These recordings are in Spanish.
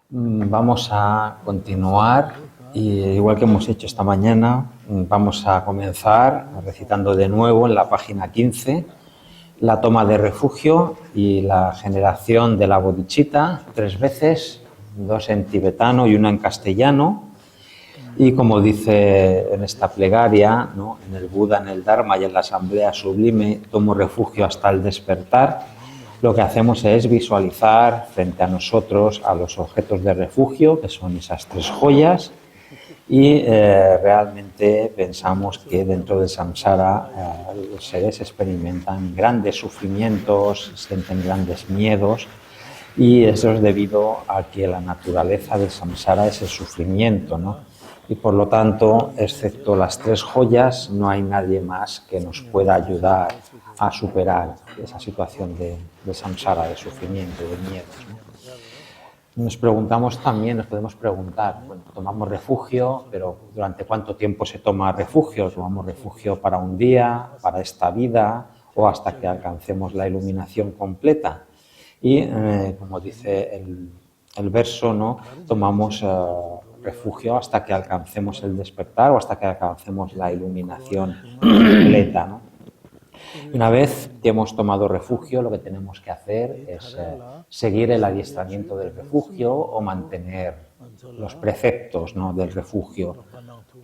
Vamos a continuar y igual que hemos hecho esta mañana, vamos a comenzar recitando de nuevo en la página 15 la toma de refugio y la generación de la bodhicitta 3 veces, 2 en tibetano y 1 en castellano. Y como dice en esta plegaria, ¿no?, en el Buda, en el Dharma y en la asamblea sublime, tomo refugio hasta el despertar. Lo que hacemos es visualizar frente a nosotros a los objetos de refugio, que son esas 3 joyas, y realmente pensamos que dentro del samsara los seres experimentan grandes sufrimientos, sienten grandes miedos, y eso es debido a que la naturaleza del samsara es el sufrimiento, ¿no? Y por lo tanto, excepto las 3 joyas, no hay nadie más que nos pueda ayudar a superar esa situación de samsara, de sufrimiento, de miedos, ¿no? Nos preguntamos también, nos podemos preguntar, bueno, tomamos refugio, pero ¿durante cuánto tiempo se toma refugio? ¿Tomamos refugio para un día, para esta vida o hasta que alcancemos la iluminación completa? Y como dice el verso, ¿no?, tomamos refugio hasta que alcancemos el despertar o hasta que alcancemos la iluminación completa, ¿no? Una vez que hemos tomado refugio, lo que tenemos que hacer es seguir el adiestramiento del refugio o mantener los preceptos, ¿no?, del refugio.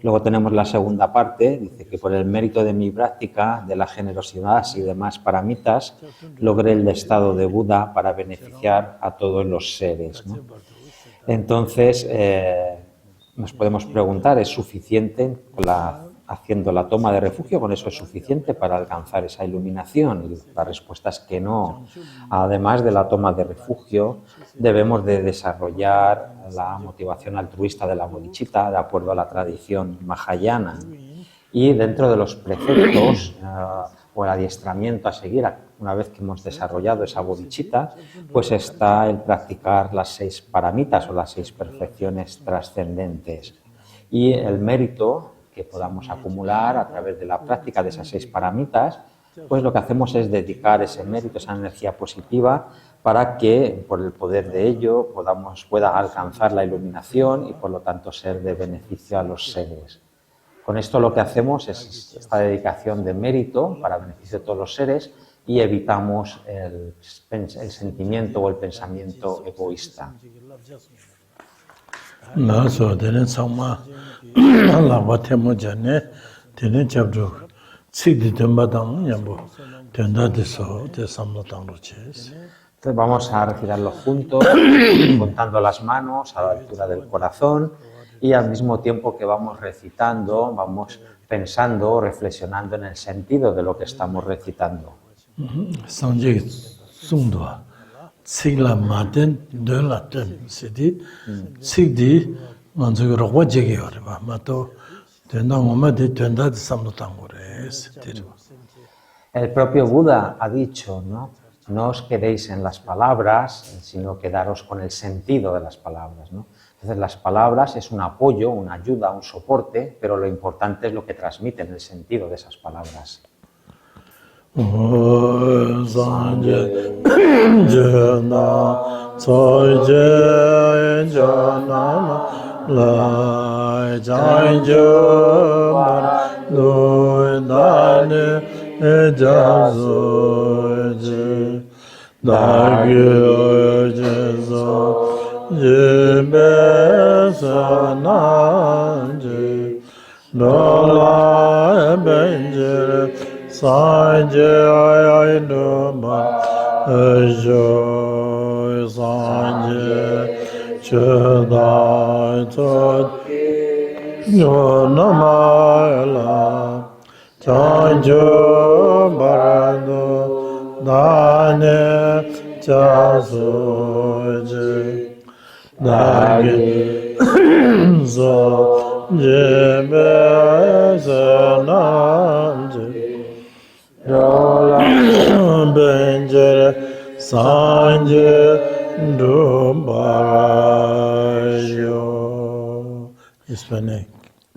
Luego tenemos la segunda parte, dice que por el mérito de mi práctica, de la generosidad y demás paramitas, logré el estado de Buda para beneficiar a todos los seres, ¿no? Entonces, nos podemos preguntar, ¿es suficiente haciendo la toma de refugio? ¿Con eso es suficiente para alcanzar esa iluminación? Y la respuesta es que no. Además de la toma de refugio, debemos de desarrollar la motivación altruista de la bodhicitta de acuerdo a la tradición mahayana. Y dentro de los preceptos o el adiestramiento a seguir, una vez que hemos desarrollado esa bodhicitta, pues está el practicar las 6 paramitas o las 6 perfecciones trascendentes. Y el mérito que podamos acumular a través de la práctica de esas 6 paramitas, pues lo que hacemos es dedicar ese mérito, esa energía positiva, para que por el poder de ello pueda alcanzar la iluminación y por lo tanto ser de beneficio a los seres. Con esto lo que hacemos es esta dedicación de mérito para beneficio de todos los seres y evitamos el sentimiento o el pensamiento egoísta. Entonces vamos a recitarlo juntos, contando las manos a la altura del corazón, y al mismo tiempo que vamos recitando, vamos pensando, reflexionando en el sentido de lo que estamos recitando. El propio Buda ha dicho, ¿no?, no os quedéis en las palabras, sino quedaros con el sentido de las palabras, ¿no? Entonces las palabras es un apoyo, una ayuda, un soporte, pero lo importante es lo que transmiten, el sentido de esas palabras.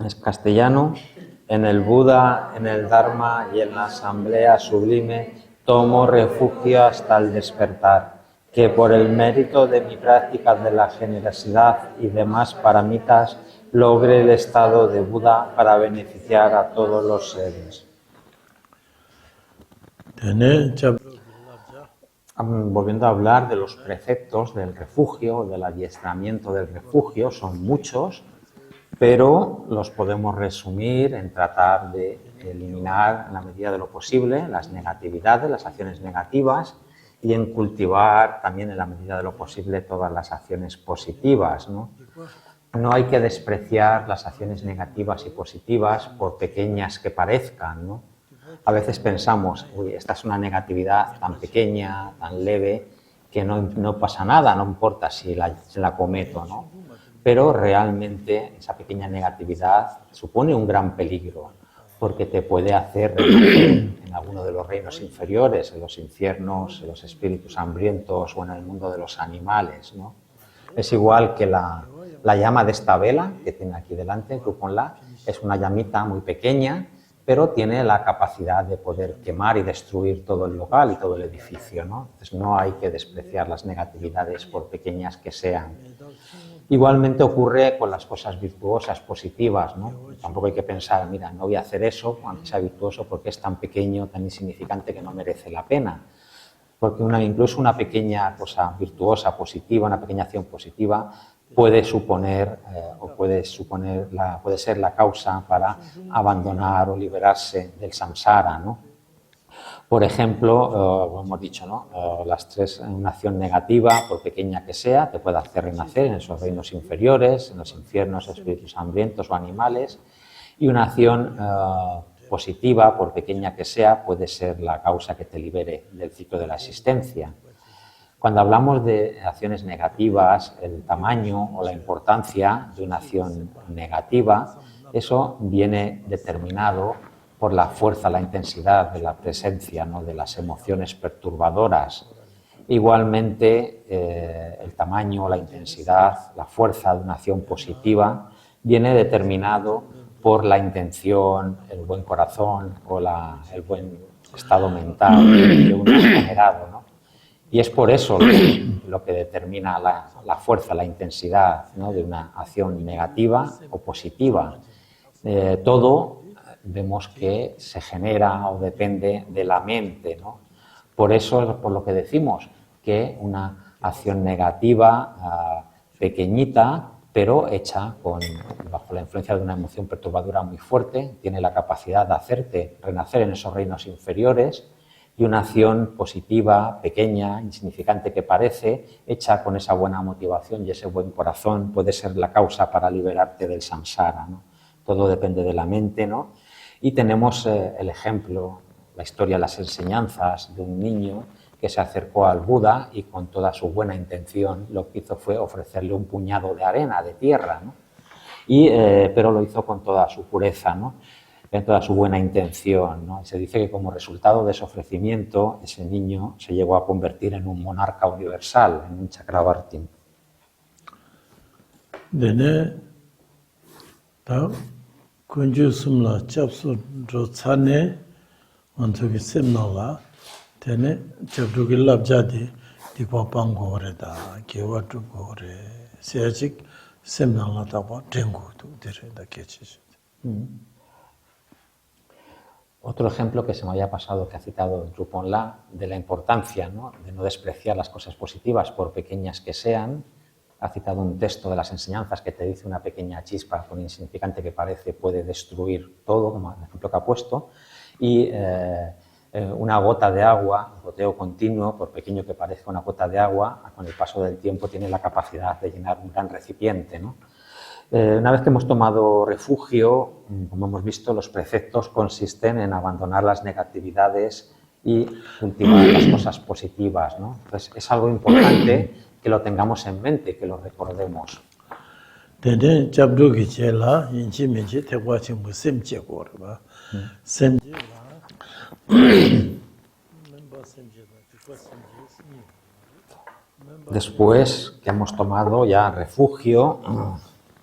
Es castellano. En el Buda, en el Dharma y en la asamblea sublime Tomo refugio hasta el despertar, que por el mérito de mi práctica de la generosidad y demás paramitas logre el estado de Buda para beneficiar a todos los seres. Volviendo a hablar de los preceptos del refugio, del adiestramiento del refugio, son muchos, pero los podemos resumir en tratar de eliminar en la medida de lo posible las negatividades, las acciones negativas, y en cultivar también en la medida de lo posible todas las acciones positivas, ¿no? No hay que despreciar las acciones negativas y positivas por pequeñas que parezcan, ¿no? A veces pensamos, uy, esta es una negatividad tan pequeña, tan leve, que no pasa nada, no importa si la cometo, ¿no? Pero realmente esa pequeña negatividad supone un gran peligro, porque te puede hacer renacer en alguno de los reinos inferiores, en los infiernos, en los espíritus hambrientos o en el mundo de los animales, ¿no? Es igual que la llama de esta vela que tiene aquí delante, Druponla, es una llamita muy pequeña, pero tiene la capacidad de poder quemar y destruir todo el local y todo el edificio, ¿no? Entonces no hay que despreciar las negatividades por pequeñas que sean. Igualmente ocurre con las cosas virtuosas, positivas, ¿no? Tampoco hay que pensar, mira, no voy a hacer eso, aunque sea virtuoso, porque es tan pequeño, tan insignificante que no merece la pena. Porque incluso una pequeña cosa virtuosa, positiva, una pequeña acción positiva, puede suponer puede ser la causa para abandonar o liberarse del samsara, ¿no? Por ejemplo, como hemos dicho, ¿no? Una acción negativa, por pequeña que sea, te puede hacer renacer en esos reinos inferiores, en los infiernos, espíritus hambrientos o animales, y una acción positiva, por pequeña que sea, puede ser la causa que te libere del ciclo de la existencia. Cuando hablamos de acciones negativas, el tamaño o la importancia de una acción negativa, eso viene determinado por la fuerza, la intensidad de la presencia, ¿no?, de las emociones perturbadoras. Igualmente, el tamaño, la intensidad, la fuerza de una acción positiva viene determinado por la intención, el buen corazón o el buen estado mental que uno ha generado, ¿no? Y es por eso lo que determina la fuerza, la intensidad, ¿no?, de una acción negativa o positiva. Todo vemos que se genera o depende de la mente, ¿no? Por eso es por lo que decimos que una acción negativa, pequeñita, pero hecha bajo la influencia de una emoción perturbadora muy fuerte, tiene la capacidad de hacerte renacer en esos reinos inferiores. Y una acción positiva, pequeña, insignificante que parece, hecha con esa buena motivación y ese buen corazón, puede ser la causa para liberarte del samsara, ¿no? Todo depende de la mente, ¿no? Y tenemos el ejemplo, la historia, las enseñanzas de un niño que se acercó al Buda y con toda su buena intención lo que hizo fue ofrecerle un puñado de arena, de tierra, ¿no? Pero lo hizo con toda su pureza, ¿no?, en toda su buena intención, ¿no? Y se dice que como resultado de ese ofrecimiento, ese niño se llegó a convertir en un monarca universal, en un Chakravarti. Dene ta kunju sumla chapsu rotsane ontogi semnola dene chaprugi labjadi dikwa pangore da gewatu gore sejik semnola taba dengu tu dire da kechish. Otro ejemplo que se me había pasado, que ha citado Druponla, de la importancia, ¿no?, de no despreciar las cosas positivas por pequeñas que sean. Ha citado un texto de las enseñanzas que te dice una pequeña chispa, por insignificante que parece, puede destruir todo, como el ejemplo que ha puesto. Y una gota de agua, un goteo continuo, por pequeño que parezca una gota de agua, con el paso del tiempo tiene la capacidad de llenar un gran recipiente, ¿no? Una vez que hemos tomado refugio, como hemos visto, los preceptos consisten en abandonar las negatividades y cultivar las cosas positivas, ¿no? Entonces, es algo importante que lo tengamos en mente, que lo recordemos. Después que hemos tomado ya refugio,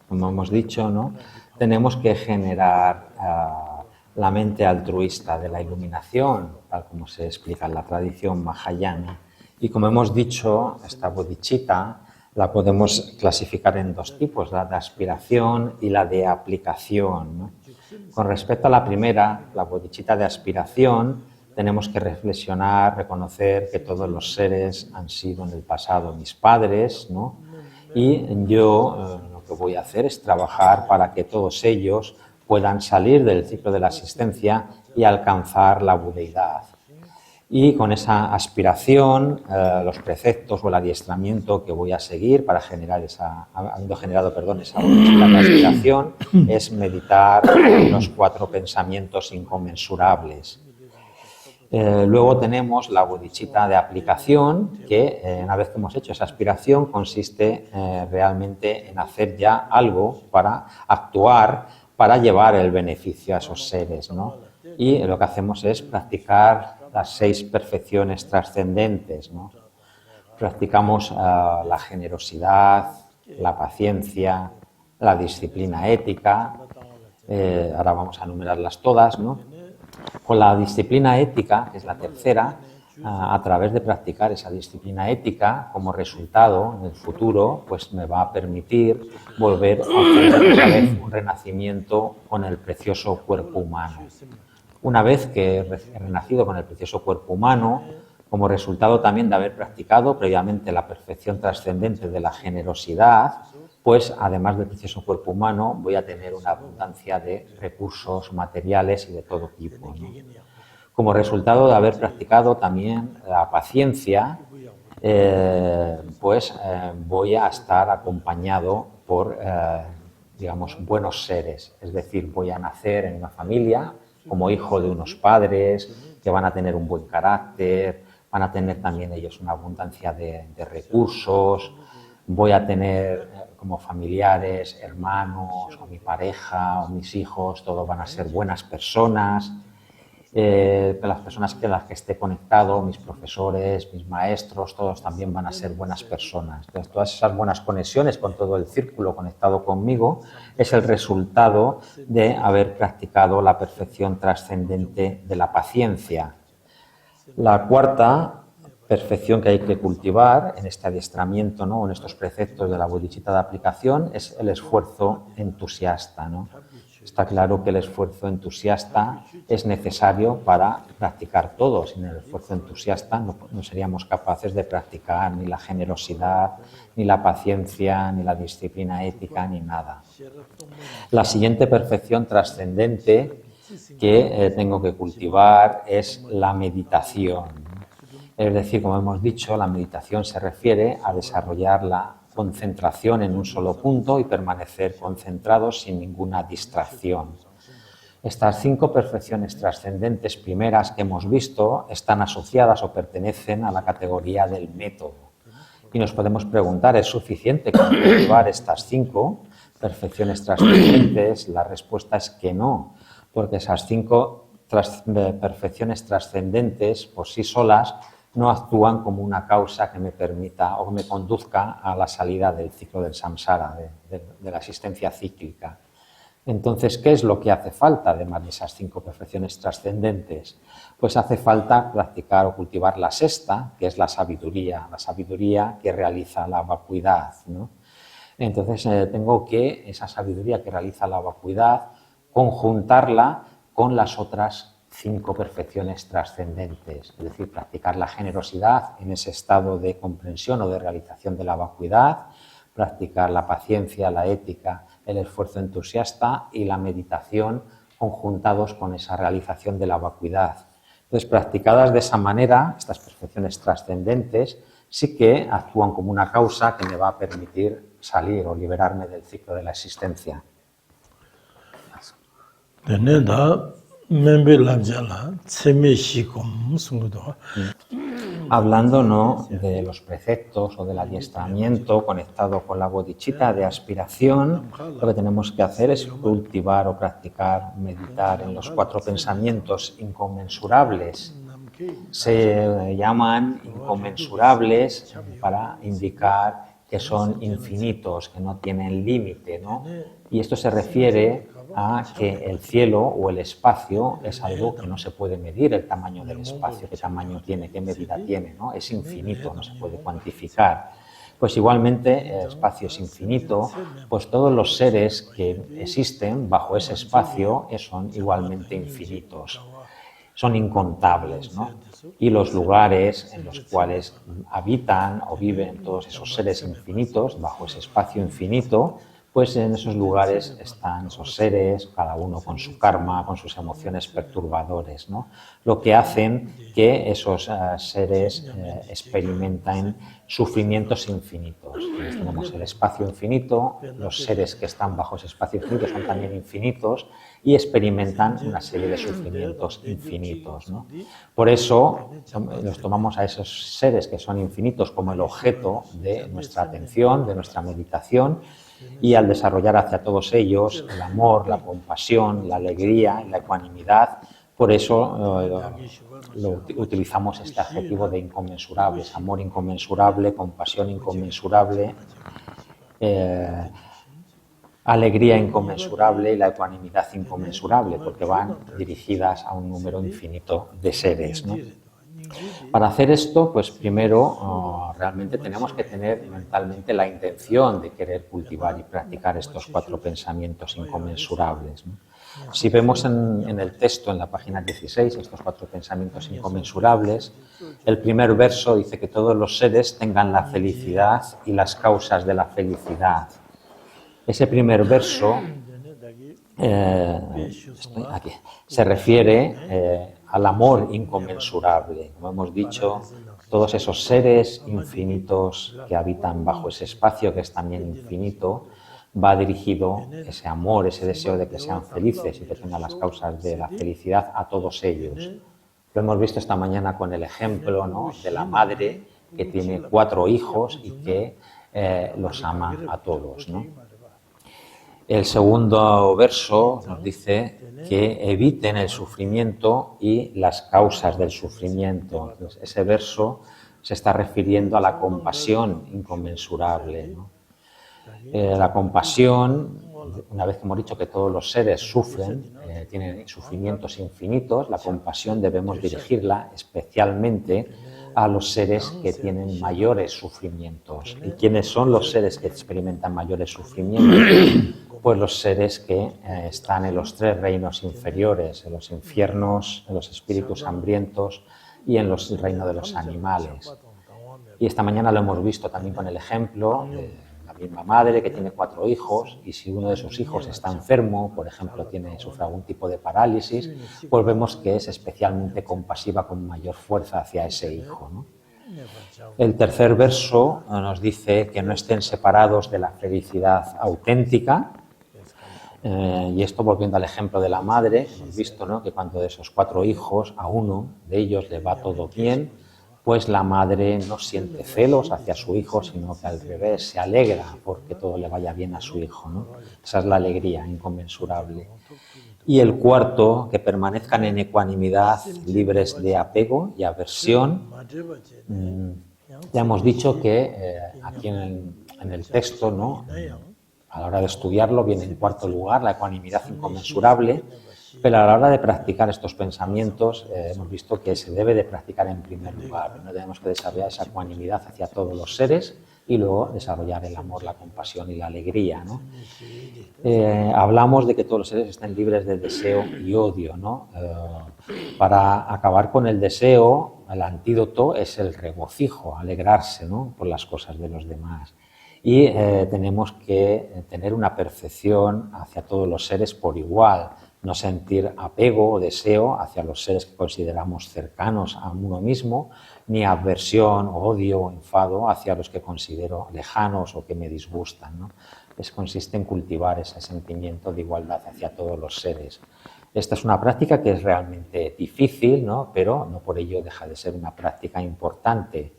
como hemos dicho, ¿no?, tenemos que generar la mente altruista de la iluminación, tal como se explica en la tradición mahayana. Y como hemos dicho, esta bodhicitta la podemos clasificar en dos tipos, la de aspiración y la de aplicación, ¿no? Con respecto a la primera, la bodhicitta de aspiración, tenemos que reflexionar, reconocer que todos los seres han sido en el pasado mis padres, ¿no? Y yo lo que voy a hacer es trabajar para que todos ellos puedan salir del ciclo de la existencia y alcanzar la budeidad. Y con esa aspiración, los preceptos o el adiestramiento que voy a seguir para generar habiendo generado, esa bodhicitta de aspiración, es meditar los 4 pensamientos inconmensurables. Luego tenemos la bodhicitta de aplicación, que una vez que hemos hecho esa aspiración consiste realmente en hacer ya algo para actuar, para llevar el beneficio a esos seres, ¿no? Y lo que hacemos es practicar las 6 perfecciones trascendentes, ¿no? Practicamos la generosidad, la paciencia, la disciplina ética. Ahora vamos a enumerarlas todas, ¿no? Con la disciplina ética, que es la tercera, a través de practicar esa disciplina ética, como resultado en el futuro, pues me va a permitir volver a obtener otra vez un renacimiento con el precioso cuerpo humano. Una vez que he renacido con el precioso cuerpo humano, como resultado también de haber practicado previamente la perfección trascendente de la generosidad, pues además del precioso cuerpo humano voy a tener una abundancia de recursos materiales y de todo tipo, ¿no? Como resultado de haber practicado también la paciencia, voy a estar acompañado por, buenos seres. Es decir, voy a nacer en una familia como hijo de unos padres que van a tener un buen carácter, van a tener también ellos una abundancia de recursos, voy a tener como familiares, hermanos, o mi pareja, o mis hijos, todos van a ser buenas personas. Las personas con las que esté conectado, mis profesores, mis maestros, todos también van a ser buenas personas. Entonces, todas esas buenas conexiones con todo el círculo conectado conmigo es el resultado de haber practicado la perfección trascendente de la paciencia. La cuarta perfección que hay que cultivar en este adiestramiento, ¿no?, en estos preceptos de la bodhicitta de aplicación, es el esfuerzo entusiasta, ¿no? Está claro que el esfuerzo entusiasta es necesario para practicar todo. Sin el esfuerzo entusiasta no seríamos capaces de practicar ni la generosidad, ni la paciencia, ni la disciplina ética, ni nada. La siguiente perfección trascendente que tengo que cultivar es la meditación. Es decir, como hemos dicho, la meditación se refiere a desarrollar la concentración en un solo punto y permanecer concentrados sin ninguna distracción. Estas 5 perfecciones trascendentes primeras que hemos visto están asociadas o pertenecen a la categoría del método. Y nos podemos preguntar, ¿es suficiente cultivar estas 5 perfecciones trascendentes? La respuesta es que no, porque esas 5 perfecciones trascendentes por sí solas no actúan como una causa que me permita o me conduzca a la salida del ciclo del samsara, de la existencia cíclica. Entonces, ¿qué es lo que hace falta, además de esas 5 perfecciones trascendentes? Pues hace falta practicar o cultivar la sexta, que es la sabiduría que realiza la vacuidad, ¿no? Entonces, tengo que esa sabiduría que realiza la vacuidad conjuntarla con las otras 5 perfecciones trascendentes, es decir, practicar la generosidad en ese estado de comprensión o de realización de la vacuidad, practicar la paciencia, la ética, el esfuerzo entusiasta y la meditación conjuntados con esa realización de la vacuidad. Entonces, practicadas de esa manera, estas perfecciones trascendentes sí que actúan como una causa que me va a permitir salir o liberarme del ciclo de la existencia. Hablando, ¿no?, de los preceptos o del adiestramiento conectado con la bodhicitta de aspiración, lo que tenemos que hacer es cultivar o practicar, meditar en los 4 pensamientos inconmensurables. Se llaman inconmensurables para indicar que son infinitos, que no tienen límite, ¿no? Y esto se refiere a que el cielo o el espacio es algo que no se puede medir, el tamaño del espacio, qué tamaño tiene, qué medida tiene, ¿no? Es infinito, no se puede cuantificar. Pues igualmente el espacio es infinito, pues todos los seres que existen bajo ese espacio son igualmente infinitos, son incontables, ¿no? Y los lugares en los cuales habitan o viven todos esos seres infinitos bajo ese espacio infinito, pues en esos lugares están esos seres, cada uno con su karma, con sus emociones perturbadores, ¿no? Lo que hacen que esos seres experimenten sufrimientos infinitos. Entonces tenemos el espacio infinito, los seres que están bajo ese espacio infinito son también infinitos y experimentan una serie de sufrimientos infinitos, ¿no? Por eso los tomamos a esos seres que son infinitos como el objeto de nuestra atención, de nuestra meditación, y al desarrollar hacia todos ellos el amor, la compasión, la alegría y la ecuanimidad, por eso utilizamos este adjetivo de inconmensurables, amor inconmensurable, compasión inconmensurable, alegría inconmensurable y la ecuanimidad inconmensurable, porque van dirigidas a un número infinito de seres, ¿no? Para hacer esto, pues primero realmente tenemos que tener mentalmente la intención de querer cultivar y practicar estos 4 pensamientos inconmensurables, ¿no? Si vemos en el texto, en la página 16, estos 4 pensamientos inconmensurables, el primer verso dice que todos los seres tengan la felicidad y las causas de la felicidad. Ese primer verso se refiere al amor inconmensurable. Como hemos dicho, todos esos seres infinitos que habitan bajo ese espacio que es también infinito, va dirigido ese amor, ese deseo de que sean felices y que tengan las causas de la felicidad a todos ellos. Lo hemos visto esta mañana con el ejemplo, ¿no?, de la madre que tiene 4 hijos y que los ama a todos, ¿no? El segundo verso nos dice que eviten el sufrimiento y las causas del sufrimiento. Entonces, ese verso se está refiriendo a la compasión inconmensurable, ¿no? La compasión, una vez que hemos dicho que todos los seres sufren, tienen sufrimientos infinitos, la compasión debemos dirigirla especialmente a los seres que tienen mayores sufrimientos. ¿Y quiénes son los seres que experimentan mayores sufrimientos? Pues los seres que están en los 3 reinos inferiores, en los infiernos, en los espíritus hambrientos y en el reino de los animales. Y esta mañana lo hemos visto también con el ejemplo de la misma madre que tiene 4 hijos, y si uno de sus hijos está enfermo, por ejemplo, sufre algún tipo de parálisis, pues vemos que es especialmente compasiva con mayor fuerza hacia ese hijo, ¿no? El tercer verso nos dice que no estén separados de la felicidad auténtica. Y esto, volviendo al ejemplo de la madre, hemos visto, ¿no?, que cuando de esos 4 hijos a uno de ellos le va todo bien, pues la madre no siente celos hacia su hijo, sino que al revés, se alegra porque todo le vaya bien a su hijo, ¿no? Esa es la alegría inconmensurable. Y el cuarto, que permanezcan en ecuanimidad, libres de apego y aversión. Ya hemos dicho que aquí en el texto, ¿no?, a la hora de estudiarlo viene en cuarto lugar la ecuanimidad inconmensurable, pero a la hora de practicar estos pensamientos hemos visto que se debe de practicar en primer lugar. Primero tenemos que desarrollar esa ecuanimidad hacia todos los seres y luego desarrollar el amor, la compasión y la alegría, ¿no? Hablamos de que todos los seres estén libres de deseo y odio, ¿no? Para acabar con el deseo, el antídoto es el regocijo, alegrarse, ¿no?, por las cosas de los demás. Y tenemos que tener una percepción hacia todos los seres por igual, no sentir apego o deseo hacia los seres que consideramos cercanos a uno mismo, ni aversión, odio o enfado hacia los que considero lejanos o que me disgustan, ¿no? Consiste en cultivar ese sentimiento de igualdad hacia todos los seres. Esta es una práctica que es realmente difícil, ¿no?, pero no por ello deja de ser una práctica importante.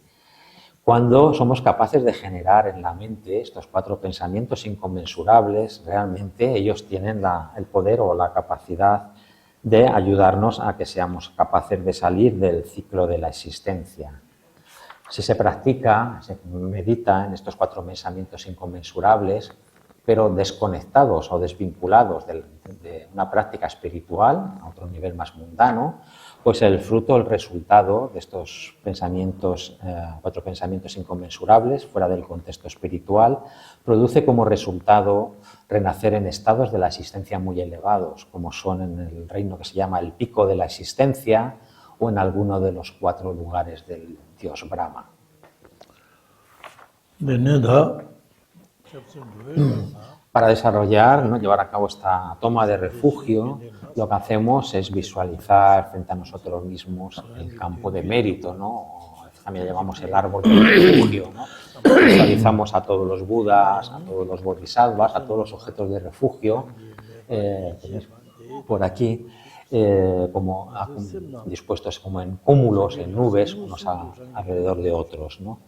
Cuando somos capaces de generar en la mente estos 4 pensamientos inconmensurables, realmente ellos tienen el poder o la capacidad de ayudarnos a que seamos capaces de salir del ciclo de la existencia. Si se practica, se medita en estos 4 pensamientos inconmensurables, pero desconectados o desvinculados de una práctica espiritual a otro nivel más mundano, pues el fruto, el resultado de estos pensamientos, 4 pensamientos inconmensurables, fuera del contexto espiritual, produce como resultado renacer en estados de la existencia muy elevados, como son en el reino que se llama el pico de la existencia o en alguno de los 4 lugares del dios Brahma. Para desarrollar, ¿no?, llevar a cabo esta toma de refugio, lo que hacemos es visualizar frente a nosotros mismos el campo de mérito, ¿no? O también llamamos el árbol del refugio, ¿no? Visualizamos a todos los budas, a todos los bodhisattvas, a todos los objetos de refugio, por aquí, como dispuestos como en cúmulos, en nubes, unos alrededor de otros, ¿no?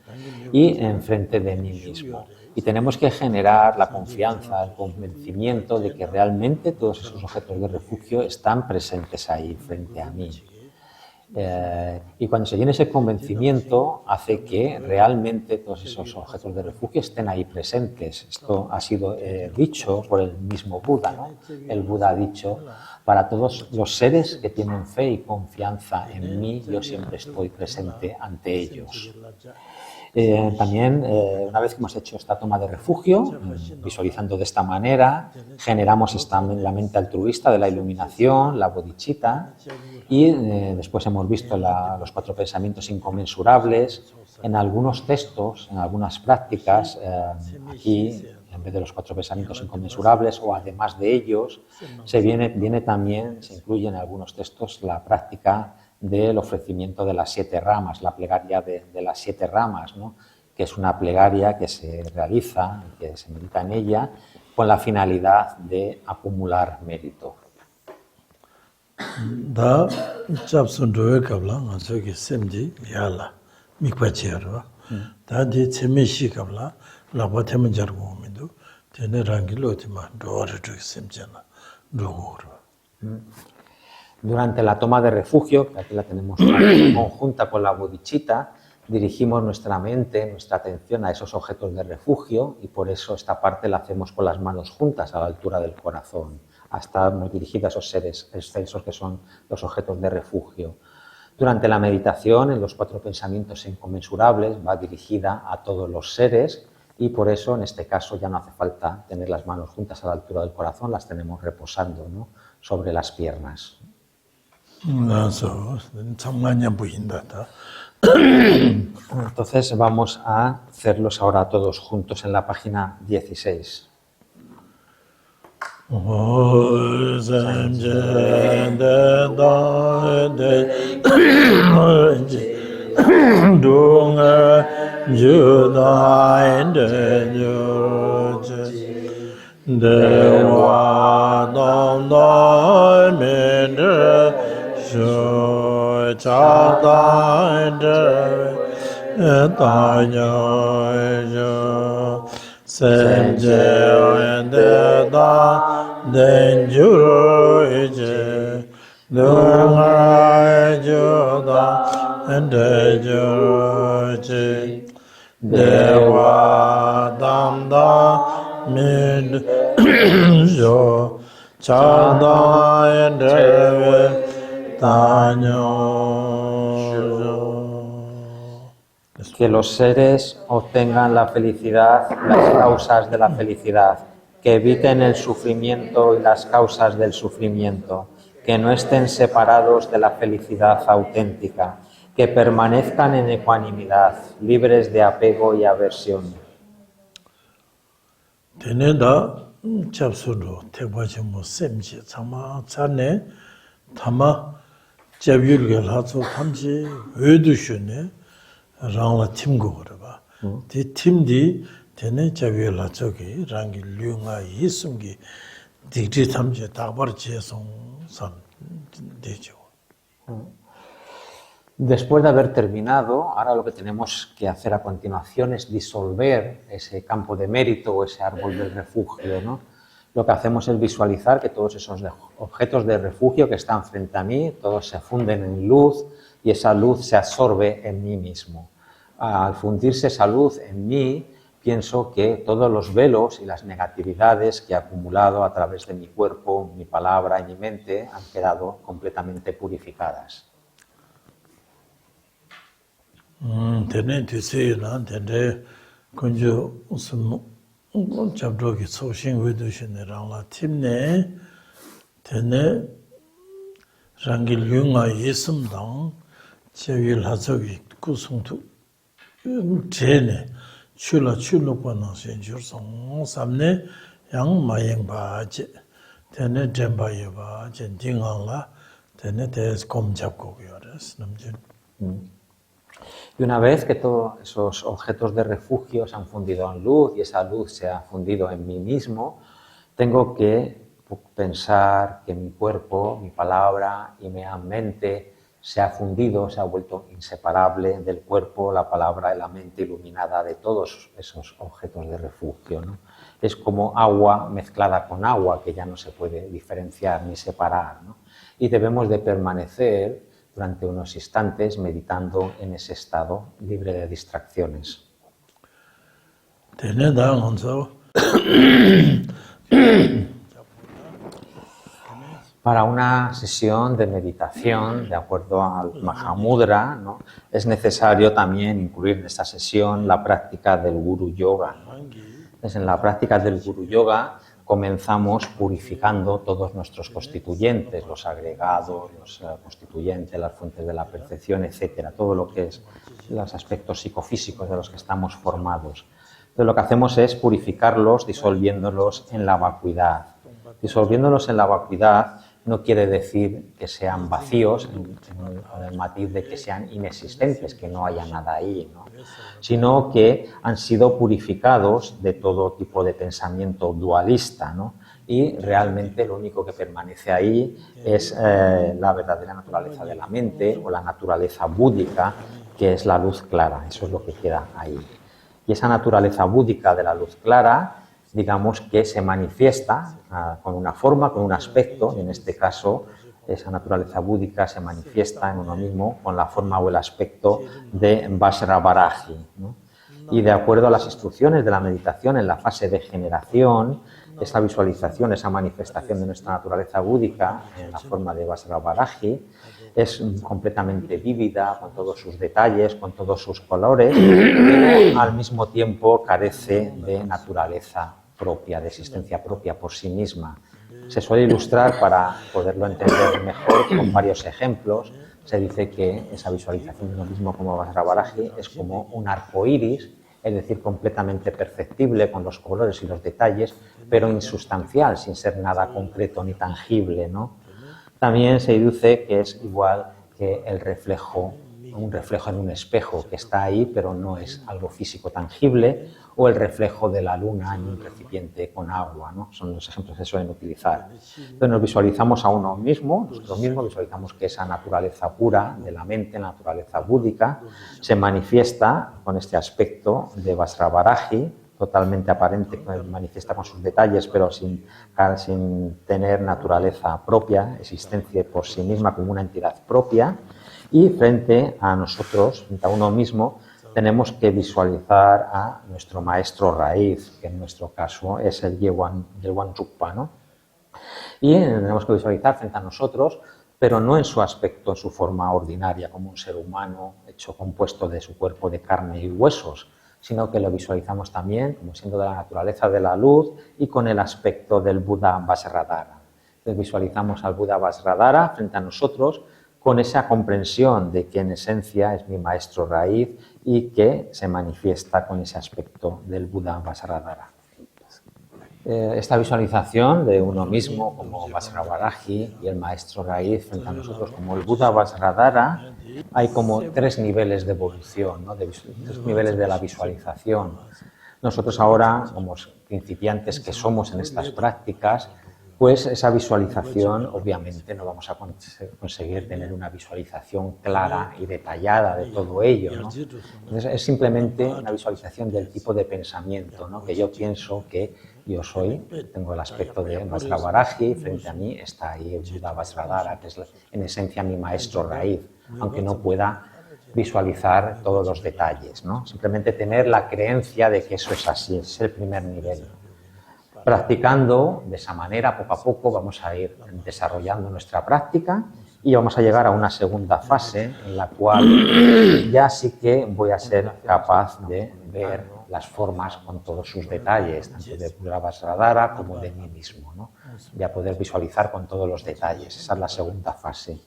Y enfrente de mí mismo. Y tenemos que generar la confianza, el convencimiento de que realmente todos esos objetos de refugio están presentes ahí, frente a mí. Y cuando se tiene ese convencimiento, hace que realmente todos esos objetos de refugio estén ahí presentes. Esto ha sido dicho por el mismo Buda, ¿no? El Buda ha dicho: para todos los seres que tienen fe y confianza en mí, yo siempre estoy presente ante ellos. También, una vez que hemos hecho esta toma de refugio, visualizando de esta manera, generamos la mente altruista de la iluminación, la bodhicitta, y después hemos visto los 4 pensamientos inconmensurables. En algunos textos, en algunas prácticas, aquí, en vez de los 4 pensamientos inconmensurables, o además de ellos, se incluye en algunos textos la práctica del ofrecimiento de las 7 ramas, la plegaria de las 7 ramas, ¿no?, que es una plegaria que se realiza, que se medita en ella, con la finalidad de acumular mérito. Da chapsun doe kabla nga soki semji yala mikpa chiyarwa. Da di chemeshi kabla lakwa temen jargu midu tene rangi lotima doore doki semjana dogoorwa. Durante la toma de refugio, que aquí la tenemos conjunta con la bodhicitta, dirigimos nuestra mente, nuestra atención a esos objetos de refugio, y por eso esta parte la hacemos con las manos juntas a la altura del corazón, hasta muy dirigida a esos seres excelsos que son los objetos de refugio. Durante la meditación, en los 4 pensamientos inconmensurables, va dirigida a todos los seres, y por eso en este caso ya no hace falta tener las manos juntas a la altura del corazón, las tenemos reposando, ¿no?, sobre las piernas. Entonces vamos a hacerlos ahora todos juntos en la página 16. Que los seres obtengan la felicidad, las causas de la felicidad, que eviten el sufrimiento y las causas del sufrimiento, que no estén separados de la felicidad auténtica, que permanezcan en ecuanimidad, libres de apego y aversión. Teneda chapsudo tebachimu semji chama chane tama jabyulgal hatso tamji ödüşüne rangla timgo gorba. Di timdi tene jabyul hatsogi rangi lyunga yisumgi digri tamji dagbar jesong san dejo. Después de haber terminado, ahora lo que tenemos que hacer a continuación es disolver ese campo de mérito o ese árbol del refugio, ¿no? Lo que hacemos es visualizar que todos esos objetos de refugio que están frente a mí, todos se funden en luz y esa luz se absorbe en mí mismo. Al fundirse esa luz en mí, pienso que todos los velos y las negatividades que he acumulado a través de mi cuerpo, mi palabra y mi mente han quedado completamente purificadas. Tene dice na tene kunjo usum chabdo ki soshin wedu shine rangla timne tene rangil yunga yesum dang chewil hazogi kusungtu tene chula pa na sen jur song samne yang mayeng ba je tene demba ye ba jen dingang la tene des kom jab ko yores namjen. Y una vez que todos esos objetos de refugio se han fundido en luz y esa luz se ha fundido en mí mismo, tengo que pensar que mi cuerpo, mi palabra y mi mente se ha fundido, se ha vuelto inseparable del cuerpo, la palabra y la mente iluminada de todos esos objetos de refugio, ¿no? Es como agua mezclada con agua que ya no se puede diferenciar ni separar, ¿no? Y debemos de permanecer durante unos instantes meditando en ese estado libre de distracciones. Para una sesión de meditación, de acuerdo al Mahamudra, ¿no?, es necesario también incluir en esta sesión la práctica del Guru Yoga, ¿no? Entonces, en la práctica del Guru Yoga comenzamos purificando todos nuestros constituyentes, los agregados, los constituyentes, las fuentes de la percepción, etcétera, todo lo que es los aspectos psicofísicos de los que estamos formados. Entonces, lo que hacemos es purificarlos disolviéndolos en la vacuidad. Disolviéndolos en la vacuidad no quiere decir que sean vacíos, con el matiz de que sean inexistentes, que no haya nada ahí, ¿no?, sino que han sido purificados de todo tipo de pensamiento dualista, ¿no? Y realmente lo único que permanece ahí es la verdadera naturaleza de la mente o la naturaleza búdica, que es la luz clara. Eso es lo que queda ahí. Y esa naturaleza búdica de la luz clara, digamos que se manifiesta con una forma, con un aspecto, y en este caso esa naturaleza búdica se manifiesta en uno mismo con la forma o el aspecto de Vajravaraji, ¿no? Y de acuerdo a las instrucciones de la meditación en la fase de generación, esa visualización, esa manifestación de nuestra naturaleza búdica en la forma de Vajravaraji es completamente vívida, con todos sus detalles, con todos sus colores, pero al mismo tiempo carece de naturaleza propia, de existencia propia por sí misma. Se suele ilustrar, para poderlo entender mejor, con varios ejemplos. Se dice que esa visualización de uno mismo como Vajravaraji es como un arco iris, es decir, completamente perceptible con los colores y los detalles, pero insustancial, sin ser nada concreto ni tangible, ¿no? También se deduce que es igual que el reflejo, un reflejo en un espejo que está ahí, pero no es algo físico tangible, o el reflejo de la luna en un recipiente con agua, ¿no? Son los ejemplos que se suelen utilizar. Entonces nos visualizamos a uno mismo, nosotros mismos visualizamos que esa naturaleza pura de la mente, la naturaleza búdica, se manifiesta con este aspecto de Vajravaraji, totalmente aparente, manifiesta con sus detalles, pero sin tener naturaleza propia, existencia por sí misma como una entidad propia. Y frente a nosotros, frente a uno mismo, tenemos que visualizar a nuestro maestro raíz, que en nuestro caso es el Yewan Drukpa, ¿no? Y tenemos que visualizar frente a nosotros, pero no en su aspecto, en su forma ordinaria, como un ser humano hecho, compuesto de su cuerpo de carne y huesos, sino que lo visualizamos también como siendo de la naturaleza de la luz y con el aspecto del Buda Vajradhara. Entonces visualizamos al Buda Vajradhara frente a nosotros con esa comprensión de que en esencia es mi maestro raíz y que se manifiesta con ese aspecto del Buda Vajradhara. Esta visualización de uno mismo como Vajravaraji y el maestro raíz frente a nosotros como el Buda Vajradhara, hay como tres niveles de evolución, ¿no?, tres niveles de la visualización. Nosotros ahora, como principiantes que somos en estas prácticas, pues esa visualización obviamente no vamos a conseguir tener una visualización clara y detallada de todo ello, ¿no? Entonces, es simplemente una visualización del tipo de pensamiento, ¿no?, que yo pienso que yo soy, tengo el aspecto de Vajravaraji, frente a mí está ahí el Buda Vajradhara, que es en esencia mi maestro raíz, aunque no pueda visualizar todos los detalles, ¿no? Simplemente tener la creencia de que eso es así, es el primer nivel. Practicando de esa manera, poco a poco, vamos a ir desarrollando nuestra práctica y vamos a llegar a una segunda fase en la cual ya sí que voy a ser capaz de ver las formas con todos sus detalles, tanto de Pura Vajradhara como de mí mismo, ¿no? Ya poder visualizar con todos los detalles. Esa es la segunda fase.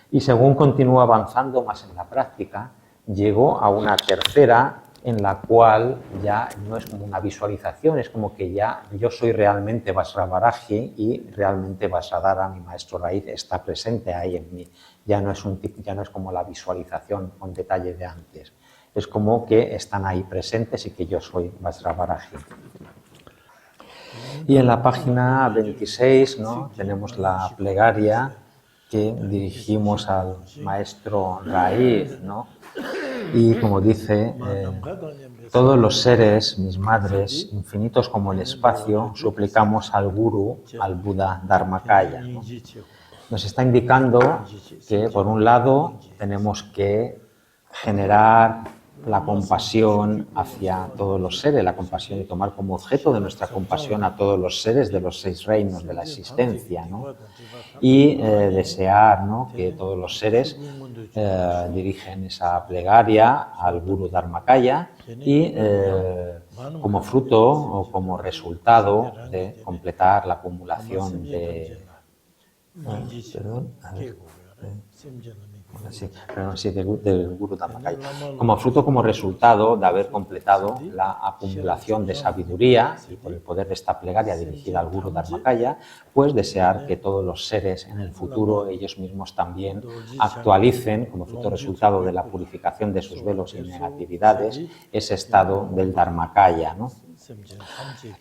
Y según continúo avanzando más en la práctica, llego a una tercera en la cual ya no es como una visualización, es como que ya yo soy realmente Vajravaraji y realmente Vajradhara, mi maestro raíz, está presente ahí en mí. Ya no es como la visualización con detalle de antes. Es como que están ahí presentes y que yo soy Vajravaraji. Y en la página 26, ¿no?, tenemos la plegaria que dirigimos al maestro raíz, ¿no? Y como dice, todos los seres, mis madres, infinitos como el espacio, suplicamos al Guru, al Buda Dharmakaya, ¿no? Nos está indicando que, por un lado, tenemos que generar la compasión hacia todos los seres, la compasión y tomar como objeto de nuestra compasión a todos los seres de los 6 reinos de la existencia, ¿no? Y desear, ¿no?, que todos los seres dirigen esa plegaria al Guru Dharmakaya y como fruto o como resultado de completar la acumulación de... del Guru Dharmakaya. Como fruto, como resultado de haber completado la acumulación de sabiduría y por el poder de esta plegaria dirigida al Guru Dharmakaya, pues desear que todos los seres en el futuro ellos mismos también actualicen, como fruto resultado de la purificación de sus velos y negatividades, ese estado del Dharmakaya, ¿no?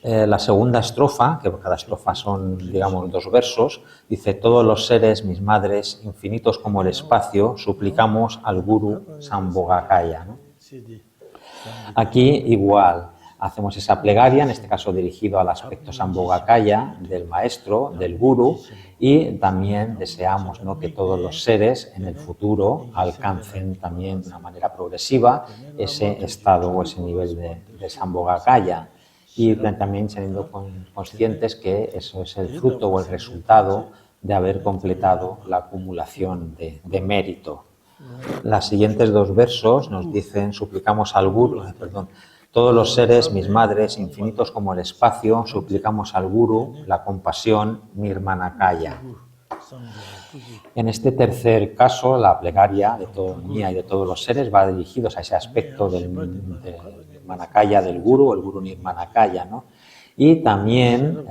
La segunda estrofa, que cada estrofa son, digamos, 2 versos, dice: todos los seres, mis madres, infinitos como el espacio, suplicamos al Guru Sambhogakaya, ¿no? Aquí igual hacemos esa plegaria, en este caso dirigido al aspecto Sambhogakaya del maestro, del Guru, y también deseamos, ¿no?, que todos los seres en el futuro alcancen también de una manera progresiva ese estado o ese nivel de Sambhogakaya. Y también siendo conscientes que eso es el fruto o el resultado de haber completado la acumulación de mérito. Los siguientes 2 versos nos dicen: suplicamos al Guru, todos los seres, mis madres, infinitos como el espacio, suplicamos al Guru la compasión Nirmanakaya. En este tercer caso, la plegaria de mía y de todos los seres va dirigidos a ese aspecto del Nirmanakaya del Guru, el Guru Nirmanakaya, ¿no? Y también,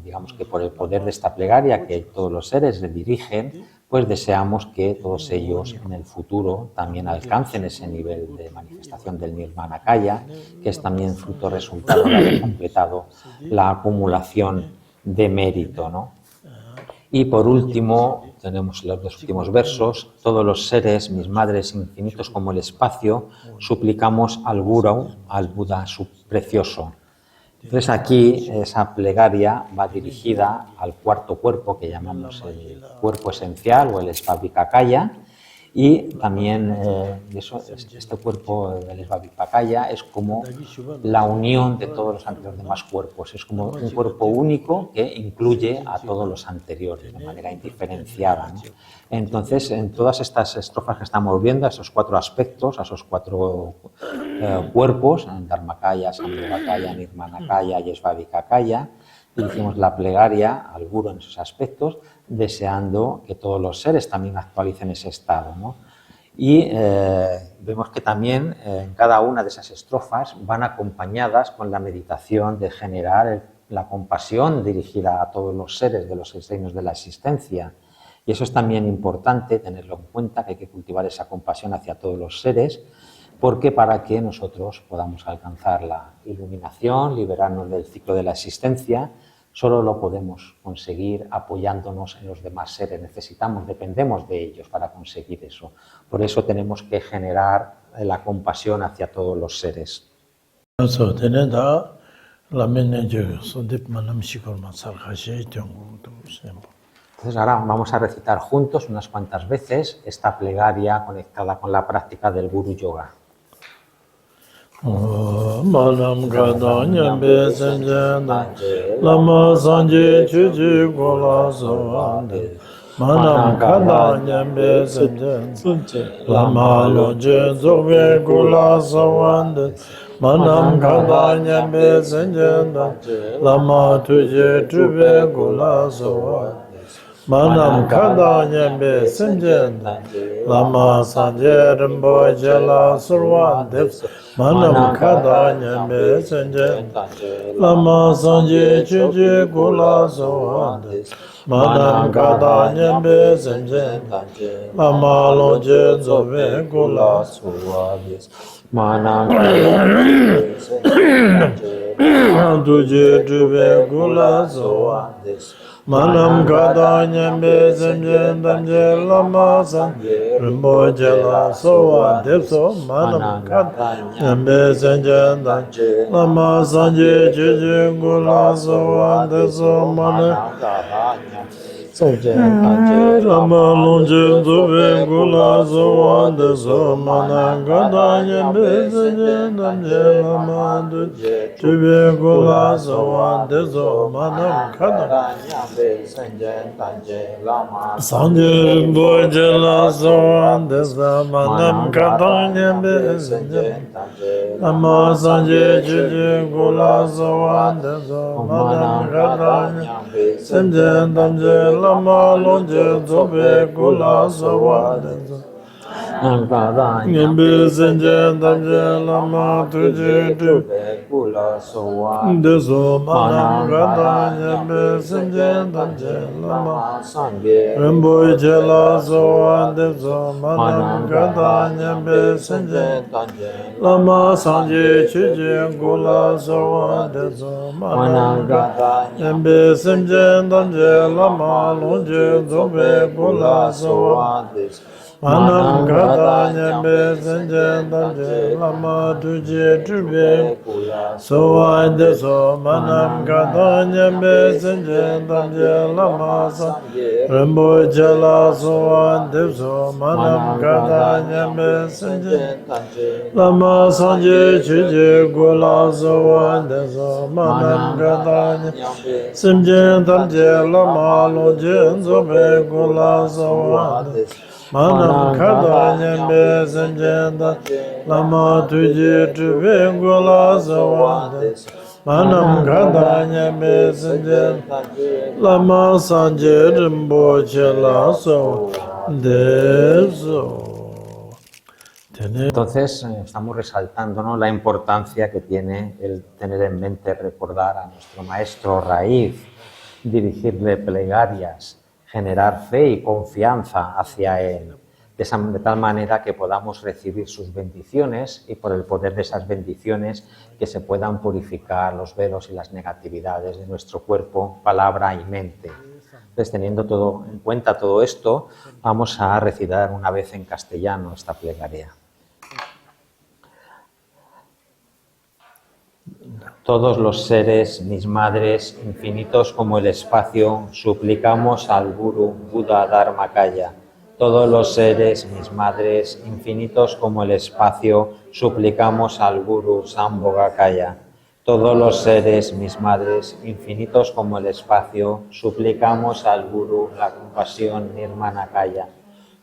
digamos que por el poder de esta plegaria que todos los seres le dirigen, pues deseamos que todos ellos en el futuro también alcancen ese nivel de manifestación del Nirmanakaya, que es también fruto resultado de haber completado la acumulación de mérito, ¿no? Y por último, tenemos los 2 últimos versos: todos los seres, mis madres, infinitos como el espacio, suplicamos al Guru, al Buda precioso. Entonces aquí esa plegaria va dirigida al 4.º cuerpo que llamamos el cuerpo esencial o el Svabhikakaya, y también este cuerpo del Svabhikakaya es como la unión de todos los demás cuerpos, es como un cuerpo único que incluye a todos los anteriores de manera indiferenciada, ¿no? Entonces, en todas estas estrofas que estamos viendo, a esos 4 aspectos, a esos 4 cuerpos, Dharmakaya, Sambhogakaya, Nirmanakaya y Svabhikakaya, dirigimos la plegaria al Guru en esos aspectos, deseando que todos los seres también actualicen ese estado, ¿no? Y vemos que también en cada una de esas estrofas van acompañadas con la meditación de generar la compasión dirigida a todos los seres de los 6 reinos de la existencia. Y eso es también importante tenerlo en cuenta, que hay que cultivar esa compasión hacia todos los seres, porque para que nosotros podamos alcanzar la iluminación, liberarnos del ciclo de la existencia, solo lo podemos conseguir apoyándonos en los demás seres. Dependemos de ellos para conseguir eso. Por eso tenemos que generar la compasión hacia todos los seres. Entonces ahora vamos a recitar juntos unas cuantas veces esta plegaria conectada con la práctica del Guru Yoga. Manam gada nyambe sanjana lama sanje chuji gola sawande manam gada nyambe sanjana lama loje zobe gola sawande manam gada nyambe sanjana lama tuje tube gola sawande Manam kada nyambe sanjen lama sanje rimbo jala surwan devs Manam kada nyambe sanjen lama sanje chuji gula surwan devs Manam kada nyambe sanjen lama loje zobe gula surwan devs Manam kada nyambe sanjen tuje tube gula surwan devs Manam gada nyambe semjen damje lama san rimbo jala sowa depso Manam gada nyambe semjen damje lama sanje jeje gula sowa depso Manam gada Lama lonje zobe gula sowa depso Manam gada nyambe semjen damje lama tube gula sowa depso Manam gada Sanje rimbo jala sowan desa manam kada nyambe sanjen Lama sanje jeje gula sowan desa manam kada nyambe sanjen damje lama lonje zobe gula sowan desa Nyambe sanjen damje lama tuje tube gula sowan deso manam kada nyambe sanjen damje lama rimbo jala sowan deso manam kada nyambe sanjen lama sanje chuje gula sowan deso manam kada nyambe sanjen damje lama lonje zobe gula sowan deso Manam gada nyambe sanjen damje lama tuje tube sowa deso Manam gada nyambe sanjen damje lama san rimbo jala sowa deso Manam gada nyambe sanjen lama sanje chuje gula sowa deso Manam gada nyambe sanjen damje lama loje zobe gula sowa deso Manam kada nyambe sanjen lama tuje tube gula sowan deso Manam kada nyambe sanjen lama sanje rimbo jala sowan deso Entonces estamos resaltando, ¿no?, la importancia que tiene el tener en mente, recordar a nuestro maestro raíz, dirigirle plegarias, generar fe y confianza hacia Él, de tal manera que podamos recibir sus bendiciones y por el poder de esas bendiciones que se puedan purificar los velos y las negatividades de nuestro cuerpo, palabra y mente. Entonces, teniendo en cuenta todo esto, vamos a recitar una vez en castellano esta plegaria. Todos los seres, mis madres, infinitos como el espacio, suplicamos al Guru Buda Dharmakaya. Todos los seres, mis madres, infinitos como el espacio, suplicamos al Guru Sambhogakaya. Todos los seres, mis madres, infinitos como el espacio, suplicamos al Guru la compasión Nirmanakaya.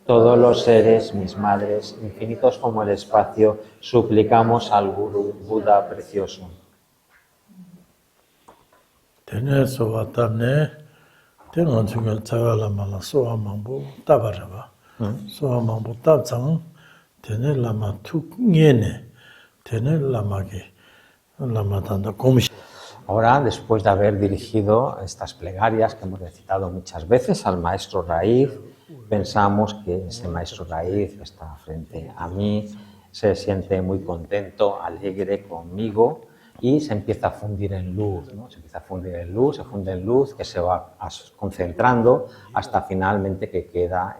Todos los seres, mis madres, infinitos como el espacio, suplicamos al Guru Buda precioso. Tene sowa tabne, tene chunga chagala mala sowa mambu tabaraba. Sowa mambu tabchang, tene lama tuk ngene, tene lama ke, lama tanda komish. Ahora, después de haber dirigido estas plegarias que hemos recitado muchas veces al maestro raíz, pensamos que ese maestro raíz que está frente a mí se siente muy contento, alegre conmigo, y se empieza a fundir en luz, ¿no? Se empieza a fundir en luz, se funde en luz, que se va concentrando hasta finalmente que queda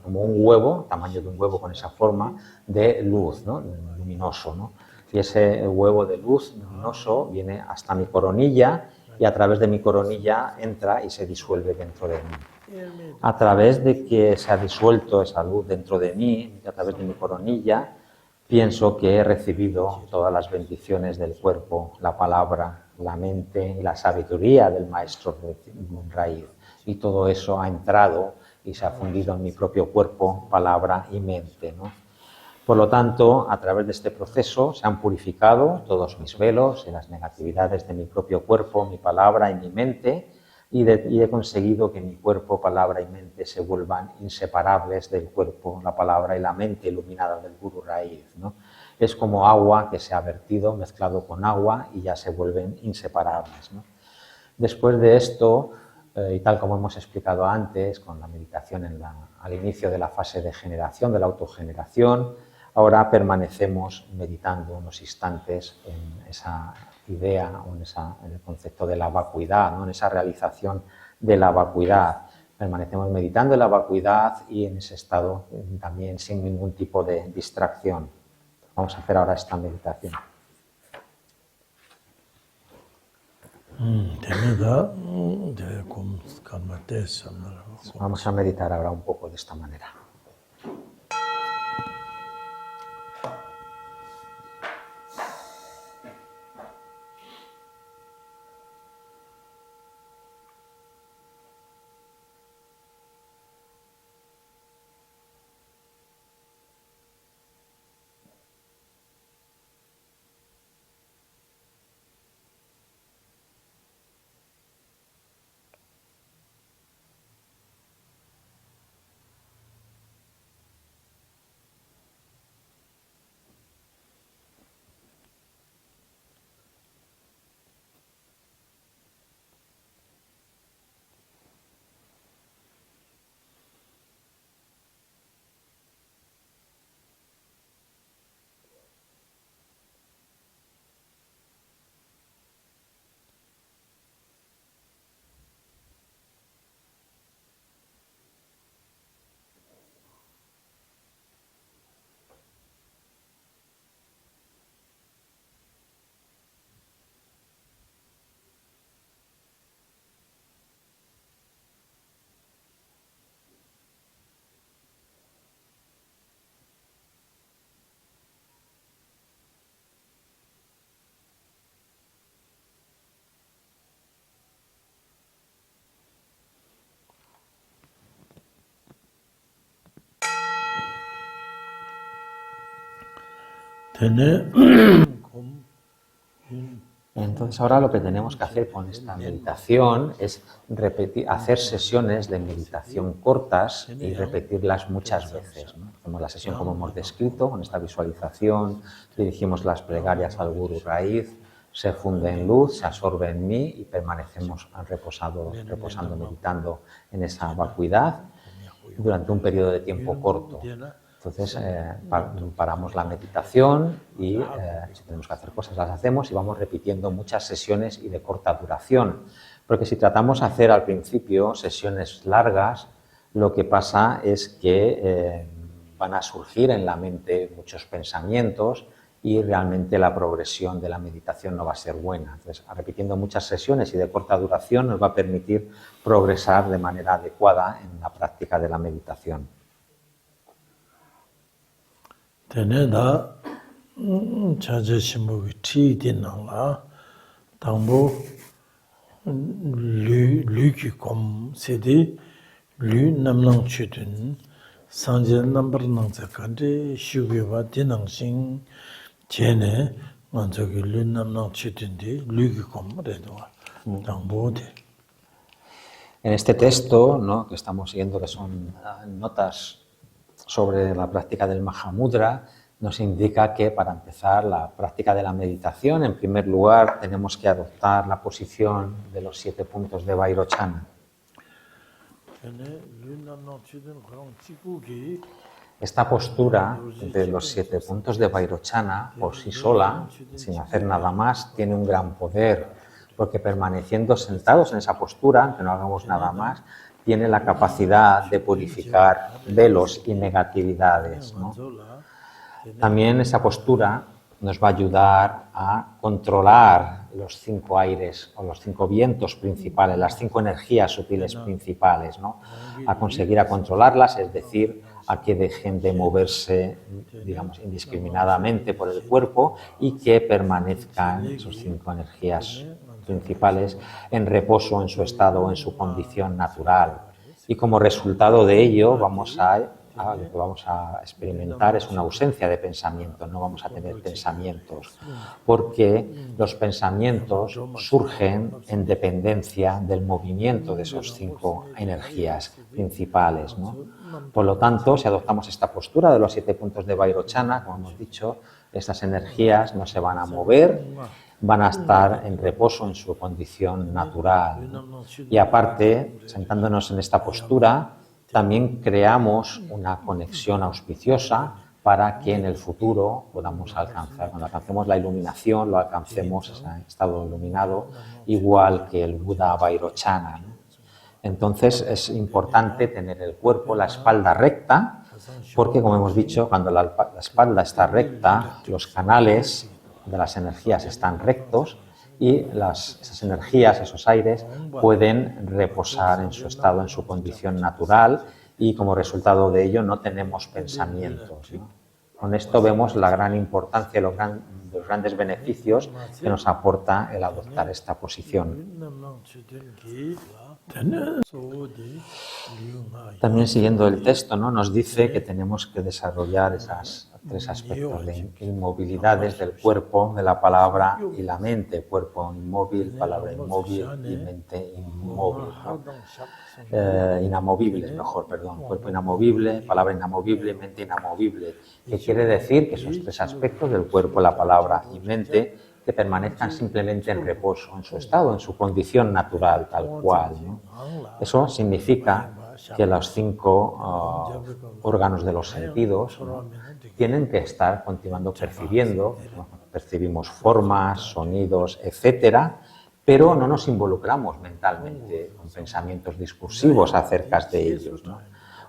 como un huevo, tamaño de un huevo con esa forma de luz, ¿no?, luminoso, ¿no? Y ese huevo de luz luminoso viene hasta mi coronilla y a través de mi coronilla entra y se disuelve dentro de mí. A través de que se ha disuelto esa luz dentro de mí, a través de mi coronilla, pienso que he recibido todas las bendiciones del cuerpo, la palabra, la mente y la sabiduría del maestro raíz. Y todo eso ha entrado y se ha fundido en mi propio cuerpo, palabra y mente, ¿no? Por lo tanto, a través de este proceso se han purificado todos mis velos y las negatividades de mi propio cuerpo, mi palabra y mi mente, y he conseguido que mi cuerpo, palabra y mente se vuelvan inseparables del cuerpo, la palabra y la mente iluminada del Guru Raíz, ¿no? Es como agua que se ha vertido, mezclado con agua, y ya se vuelven inseparables, ¿no? Después de esto, y tal como hemos explicado antes, con la meditación al inicio de la fase de generación, de la autogeneración, ahora permanecemos meditando unos instantes en esa idea o en el concepto de la vacuidad, ¿no? En esa realización de la vacuidad. Permanecemos meditando en la vacuidad y en ese estado también sin ningún tipo de distracción. Vamos a hacer ahora esta meditación. Vamos a meditar ahora un poco de esta manera. Entonces ahora lo que tenemos que hacer con esta meditación es hacer sesiones de meditación cortas y repetirlas muchas veces, ¿no? Hacemos la sesión como hemos descrito, con esta visualización, dirigimos las plegarias al Guru Raíz, se funde en luz, se absorbe en mí y permanecemos reposando, meditando en esa vacuidad durante un periodo de tiempo corto. Entonces paramos la meditación y si tenemos que hacer cosas las hacemos y vamos repitiendo muchas sesiones y de corta duración. Porque si tratamos de hacer al principio sesiones largas, lo que pasa es que van a surgir en la mente muchos pensamientos y realmente la progresión de la meditación no va a ser buena. Entonces, repitiendo muchas sesiones y de corta duración nos va a permitir progresar de manera adecuada en la práctica de la meditación. Teneda chaje shimbo chi dinala tambo lu ki kom sedi lu namnang chudun sanje number nang zakande shugeba dinang sing chene manjogi lu namnang chudun de lu ki kom redwa tambo de. En este texto, ¿no?, que estamos siguiendo, que son notas sobre la práctica del Mahamudra, nos indica que para empezar la práctica de la meditación, en primer lugar, tenemos que adoptar la posición de los 7 puntos de Vairochana. Esta postura de los 7 puntos de Vairochana, por sí sola, sin hacer nada más, tiene un gran poder, porque permaneciendo sentados en esa postura, aunque no hagamos nada más, tiene la capacidad de purificar velos y negatividades, ¿no? También esa postura nos va a ayudar a controlar los 5 aires o los 5 vientos principales, las 5 energías sutiles principales, ¿no? A conseguir a controlarlas, es decir, a que dejen de moverse, digamos, indiscriminadamente por el cuerpo y que permanezcan esos 5 energías principales en reposo en su estado o en su condición natural. Y como resultado de ello lo que vamos a experimentar es una ausencia de pensamiento, no vamos a tener pensamientos, porque los pensamientos surgen en dependencia del movimiento de esos 5 energías principales, ¿no? Por lo tanto, si adoptamos esta postura de los 7 puntos de Vairochana, como hemos dicho, estas energías no se van a mover, van a estar en reposo en su condición natural, ¿no? Y aparte, sentándonos en esta postura, también creamos una conexión auspiciosa para que en el futuro podamos alcanzar, cuando alcancemos la iluminación, lo alcancemos ese estado iluminado, igual que el Buda Vairochana, ¿no? Entonces es importante tener el cuerpo, la espalda recta, porque como hemos dicho, cuando la espalda está recta, los canales de las energías están rectos y esas energías, esos aires, pueden reposar en su estado, en su condición natural y como resultado de ello no tenemos pensamientos, ¿no? Con esto vemos la gran importancia, los grandes beneficios que nos aporta el adoptar esta posición. También siguiendo el texto, ¿no? Nos dice que tenemos que desarrollar esos 3 aspectos de inmovilidades del cuerpo, de la palabra y la mente. Cuerpo inmóvil, palabra inmóvil y mente inmóvil, ¿no? Inamovibles, mejor, perdón. Cuerpo inamovible, palabra inamovible, mente inamovible. ¿Qué quiere decir? Que esos 3 aspectos del cuerpo, la palabra y mente que permanezcan simplemente en reposo, en su estado, en su condición natural, tal cual, ¿no? Eso significa que los 5 órganos de los sentidos, ¿no? Tienen que estar continuando percibiendo, ¿no? Percibimos formas, sonidos, etcétera, pero no nos involucramos mentalmente con pensamientos discursivos acerca de ellos, ¿no?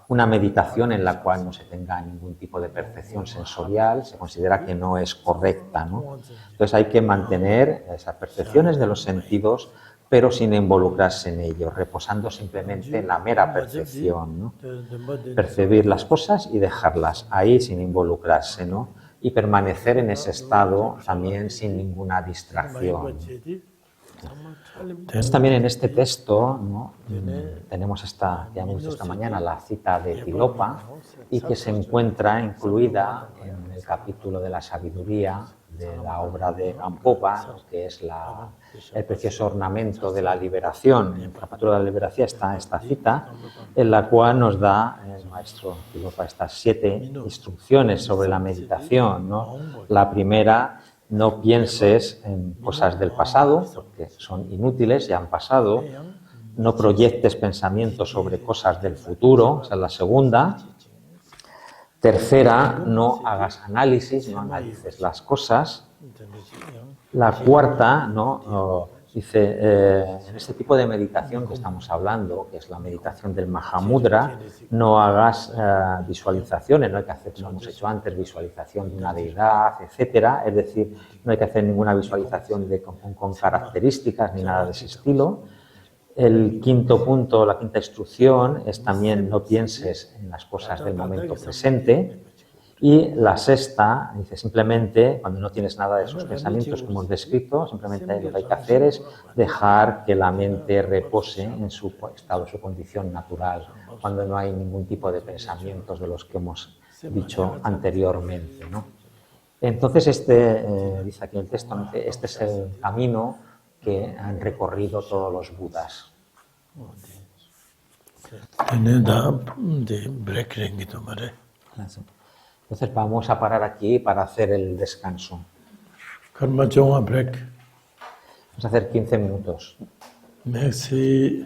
Una meditación en la cual no se tenga ningún tipo de percepción sensorial se considera que no es correcta, ¿no? Entonces hay que mantener esas percepciones de los sentidos, pero sin involucrarse en ellos, reposando simplemente en la mera percepción, ¿no? Percibir las cosas y dejarlas ahí sin involucrarse, ¿no? Y permanecer en ese estado también sin ninguna distracción. Entonces, también en este texto, ¿no? Tenemos que hemos visto esta mañana, la cita de Tilopa y que se encuentra incluida en el capítulo de la sabiduría de la obra de Gampopa, ¿no? Que es el precioso ornamento de la liberación. En el capítulo de la liberación está esta cita en la cual nos da el maestro Tilopa estas 7 instrucciones sobre la meditación, ¿no? La primera: no pienses en cosas del pasado, porque son inútiles, ya han pasado. No proyectes pensamientos sobre cosas del futuro, esa es la segunda. Tercera, no hagas análisis, no analices las cosas. La cuarta, ¿no? Dice, en este tipo de meditación que estamos hablando, que es la meditación del Mahamudra, no hagas visualizaciones, no hay que hacer, como hemos hecho antes, visualización de una deidad, etcétera. Es decir, no hay que hacer ninguna visualización con características ni nada de ese estilo. El quinto punto, la quinta instrucción es también no pienses en las cosas del momento presente. Y la sexta, dice simplemente, cuando no tienes nada de esos pensamientos que hemos descrito, simplemente lo que hay que hacer es dejar que la mente repose en su estado, su condición natural, cuando no hay ningún tipo de pensamientos de los que hemos dicho anteriormente, ¿no? Entonces, dice aquí el texto, este es el camino que han recorrido todos los Budas. Entonces vamos a parar aquí para hacer el descanso. Vamos a hacer 15 minutos. Merci.